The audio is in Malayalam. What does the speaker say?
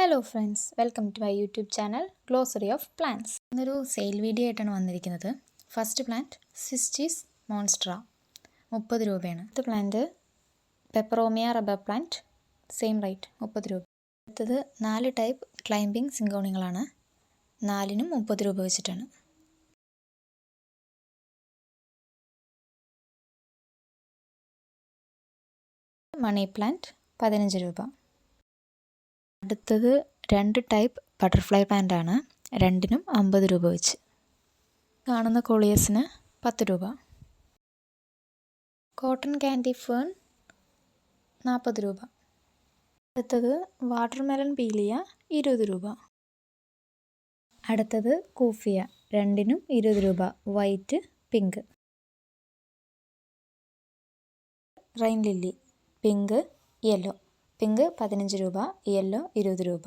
Hello friends, welcome to my YouTube channel glossary of plants. ഇന്നൊരു സെയിൽ വീഡിയോ ആയിട്ടാണ് വന്നിരിക്കുന്നത്. ഫസ്റ്റ് പ്ലാന്റ് സിസ്റ്റീസ് മോൺസ്ട്ര 30 രൂപയാണ്. അടുത്ത plant peperomia rubber plant, same rate 30 രൂപ. അടുത്തത് 4 ടൈപ്പ് ക്ലൈംബിംഗ് സിങ്കോണികളാണ്, 4നും 30 രൂപ വെച്ചിട്ടാണ്. മണി പ്ലാന്റ് 15 രൂപ. അടുത്തത് 2 ടൈപ്പ് ബട്ടർഫ്ലൈ പ്ലാന്റ് ആണ്, 2നും 50 രൂപ വെച്ച്. കാണുന്ന കോളിയസിന് 10 രൂപ. കോട്ടൺ ക്യാൻഡി ഫേൺ 40 രൂപ. അടുത്തത് വാട്ടർമെലൺ പീലിയ 20 രൂപ. അടുത്തത് കൂഫിയ, 2നും 20 രൂപ, white pink. Rain lily pink yellow, pink 15 രൂപ, യെല്ലോ 20 രൂപ.